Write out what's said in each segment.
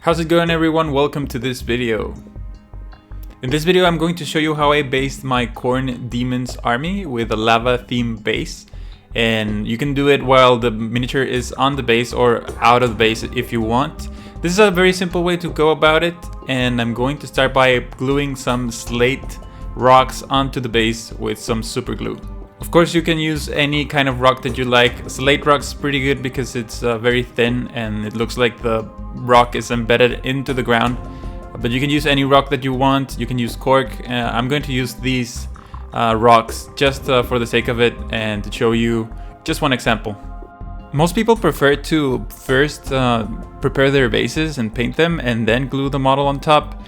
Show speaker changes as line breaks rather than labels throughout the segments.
How's it going, everyone? Welcome to this video. In this video I'm going to show you how I based my Khorne demon's army with a lava themed base, and you can do it while the miniature is on the base or out of the base if you want. This is a very simple way to go about it, and I'm going to start by gluing some slate rocks onto the base with some super glue. Of course, you can use any kind of rock that you like. Slate rock's pretty good because it's very thin and it looks like the rock is embedded into the ground. But you can use any rock that you want. You can use cork. I'm going to use these rocks just for the sake of it and to show you just one example. Most people prefer to first prepare their bases and paint them and then glue the model on top.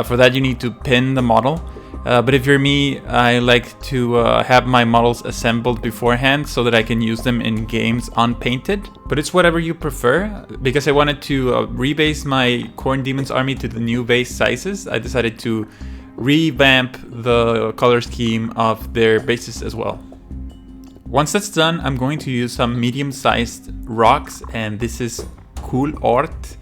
For that you need to pin the model. But if you're me, I like to have my models assembled beforehand so that I can use them in games unpainted. But it's whatever you prefer. Because I wanted to rebase my Khorne Demon's army to the new base sizes, I decided to revamp the color scheme of their bases as well. Once that's done, I'm going to use some medium-sized rocks, and this is Ort.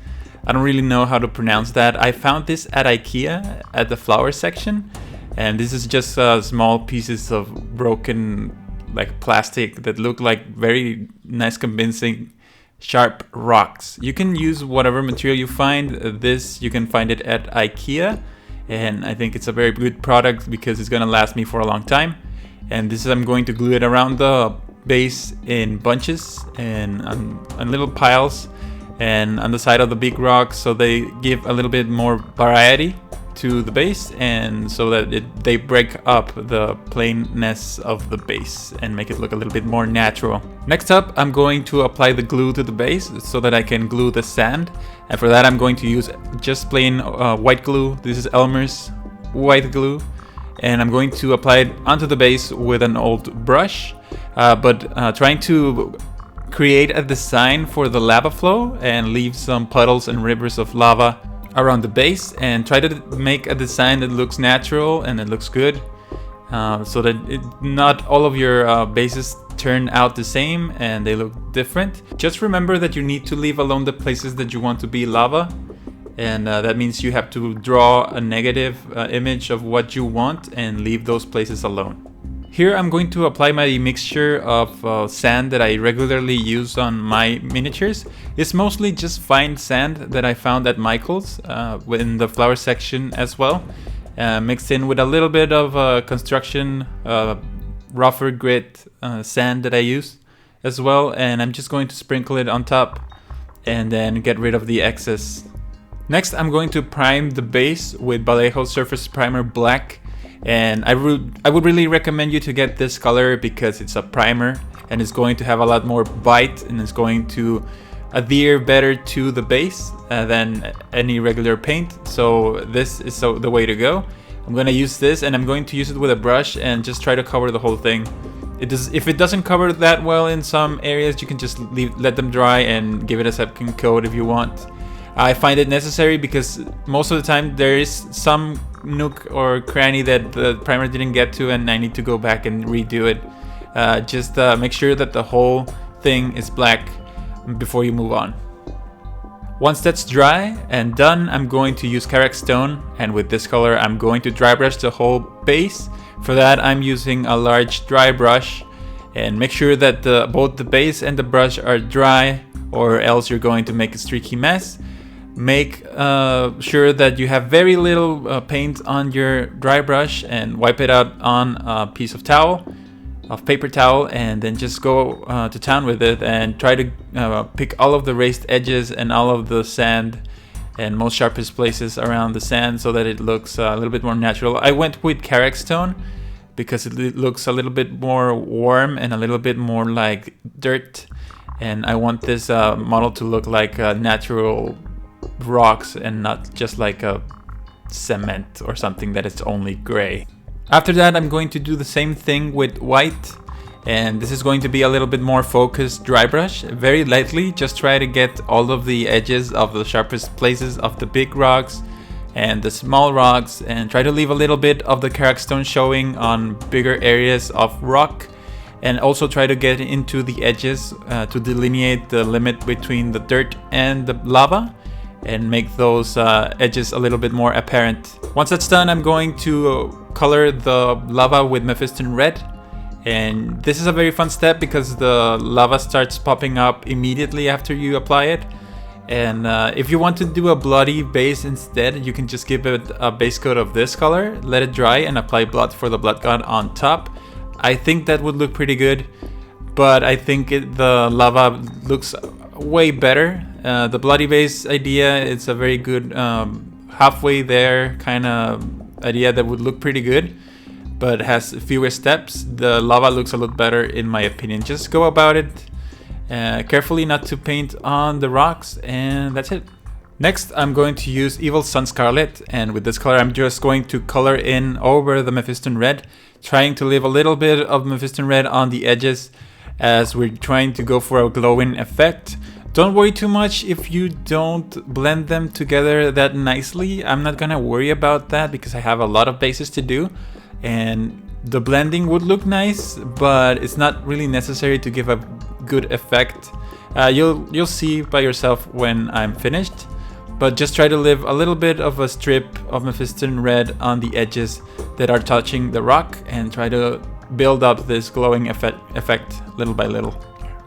I don't really know how to pronounce that. I found this at IKEA at the flower section. And this is just small pieces of broken like plastic that look like very nice, convincing, sharp rocks. You can use whatever material you find. This, you can find it at IKEA. And I think it's a very good product because it's going to last me for a long time. And this is, I'm going to glue it around the base in bunches and on little piles and on the side of the big rocks, so they give a little bit more variety to the base, and so that they break up the plainness of the base and make it look a little bit more natural. Next up, I'm going to apply the glue to the base so that I can glue the sand, and for that I'm going to use just plain white glue. This is Elmer's white glue, and I'm going to apply it onto the base with an old brush, but trying to create a design for the lava flow and leave some puddles and rivers of lava around the base, and try to make a design that looks natural and it looks good, so that not all of your bases turn out the same and they look different. Just remember that you need to leave alone the places that you want to be lava, and that means you have to draw a negative image of what you want and leave those places alone. Here I'm going to apply my mixture of sand that I regularly use on my miniatures. It's mostly just fine sand that I found at Michael's in the flower section as well, mixed in with a little bit of construction rougher grit sand that I use as well, and I'm just going to sprinkle it on top and then get rid of the excess. Next, I'm going to prime the base with Vallejo Surface Primer Black. And I would really recommend you to get this color because it's a primer and it's going to have a lot more bite and it's going to adhere better to the base than any regular paint. So this is the way to go. I'm going to use this, and I'm going to use it with a brush and just try to cover the whole thing. If it doesn't cover that well in some areas, you can just let them dry and give it a second coat if you want. I find it necessary because most of the time there is some nook or cranny that the primer didn't get to, and I need to go back and redo it. Just make sure that the whole thing is black before you move on. Once that's dry and done, I'm going to use Karak stone, and with this color I'm going to dry brush the whole base. For that I'm using a large dry brush, and make sure that both the base and the brush are dry, or else you're going to make a streaky mess. Make sure that you have very little paint on your dry brush and wipe it out on a piece of paper towel, and then just go to town with it and try to pick all of the raised edges and all of the sand and most sharpest places around the sand so that it looks a little bit more natural. I went with Karak stone because it looks a little bit more warm and a little bit more like dirt, and I want this model to look like natural rocks and not just like a cement or something that is only gray. After that, I'm going to do the same thing with white, and this is going to be a little bit more focused dry brush, very lightly. Just try to get all of the edges of the sharpest places of the big rocks and the small rocks, and try to leave a little bit of the Karak stone showing on bigger areas of rock, and also try to get into the edges to delineate the limit between the dirt and the lava. and make those edges a little bit more apparent. Once that's done, I'm going to color the lava with Mephiston red. And this is a very fun step because the lava starts popping up immediately after you apply it. And if you want to do a bloody base instead, you can just give it a base coat of this color, let it dry, and apply blood for the blood god on top. I think that would look pretty good, but I think the lava looks way better. The bloody base idea, it's a very good halfway there kind of idea that would look pretty good, but has fewer steps. The lava looks a lot better in my opinion. Just go about it carefully not to paint on the rocks, and that's it. Next, I'm going to use Evil Sunz Scarlet, and with this color I'm just going to color in over the Mephiston red, trying to leave a little bit of Mephiston red on the edges as we're trying to go for a glowing effect. Don't worry too much if you don't blend them together that nicely. I'm not gonna worry about that because I have a lot of bases to do, and the blending would look nice, but it's not really necessary to give a good effect. You'll see by yourself when I'm finished, but just try to leave a little bit of a strip of Mephiston red on the edges that are touching the rock, and try to build up this glowing effect little by little.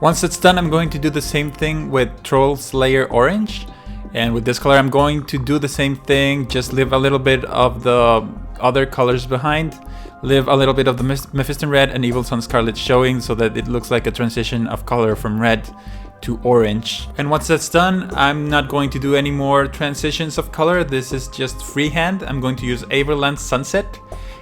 Once it's done, I'm going to do the same thing with Troll Slayer Orange, and with this color I'm going to do the same thing, just leave a little bit of the other colors behind, leave a little bit of the Mephiston red and Evil Sunz Scarlet showing so that it looks like a transition of color from red to orange. And once that's done, I'm not going to do any more transitions of color. This is just freehand. I'm going to use Averland Sunset,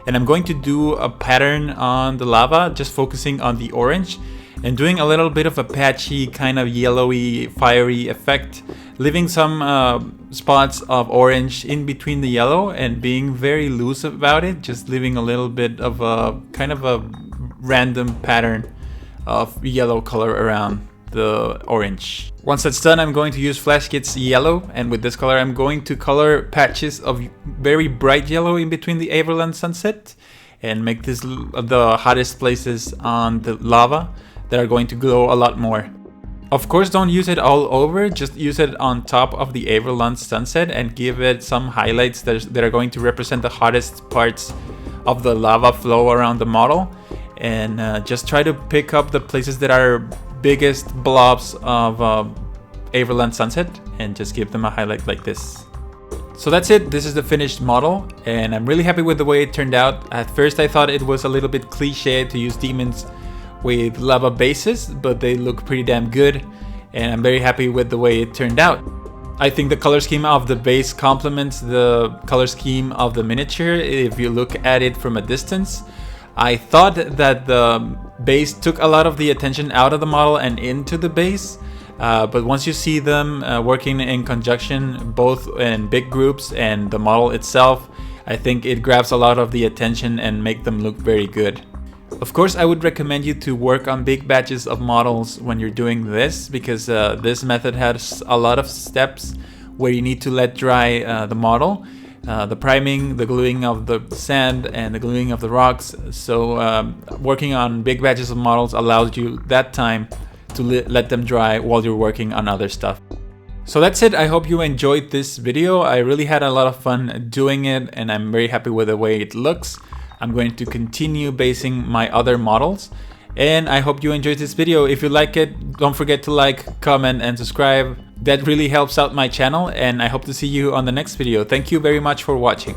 and I'm going to do a pattern on the lava, just focusing on the orange and doing a little bit of a patchy kind of yellowy fiery effect, leaving some spots of orange in between the yellow and being very loose about it, just leaving a little bit of a kind of a random pattern of yellow color around the orange. Once that's done, I'm going to use Flash Gitz yellow, and with this color I'm going to color patches of very bright yellow in between the Averland Sunset and make this the hottest places on the lava that are going to glow a lot more. Of course, don't use it all over, just use it on top of the Averland Sunset and give it some highlights that are going to represent the hottest parts of the lava flow around the model, and just try to pick up the places that are biggest blobs of Averland Sunset and just give them a highlight like this. So that's it, this is the finished model, and I'm really happy with the way it turned out. At first I thought it was a little bit cliche to use demons with lava bases, but they look pretty damn good, and I'm very happy with the way it turned out. I think the color scheme of the base complements the color scheme of the miniature if you look at it from a distance. I thought that the base took a lot of the attention out of the model and into the base, but once you see them working in conjunction, both in big groups and the model itself, I think it grabs a lot of the attention and make them look very good. Of course, I would recommend you to work on big batches of models when you're doing this, because this method has a lot of steps where you need to let dry the model, the priming, the gluing of the sand, and the gluing of the rocks. So working on big batches of models allows you that time to let them dry while you're working on other stuff. So that's it. I hope you enjoyed this video. I really had a lot of fun doing it, and I'm very happy with the way it looks. I'm going to continue basing my other models, and I hope you enjoyed this video. If you like it, don't forget to like, comment, and subscribe. That really helps out my channel, and I hope to see you on the next video. Thank you very much for watching.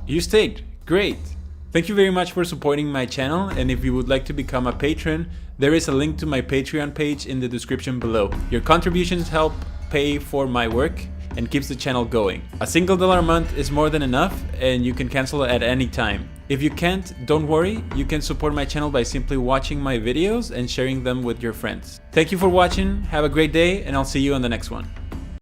You stayed. Great. Thank you very much for supporting my channel, and if you would like to become a patron, there is a link to my Patreon page in the description below. Your contributions help pay for my work and keeps the channel going. A single $1 a month is more than enough, and you can cancel at any time. If you can't, don't worry, you can support my channel by simply watching my videos and sharing them with your friends. Thank you for watching, have a great day, and I'll see you on the next one.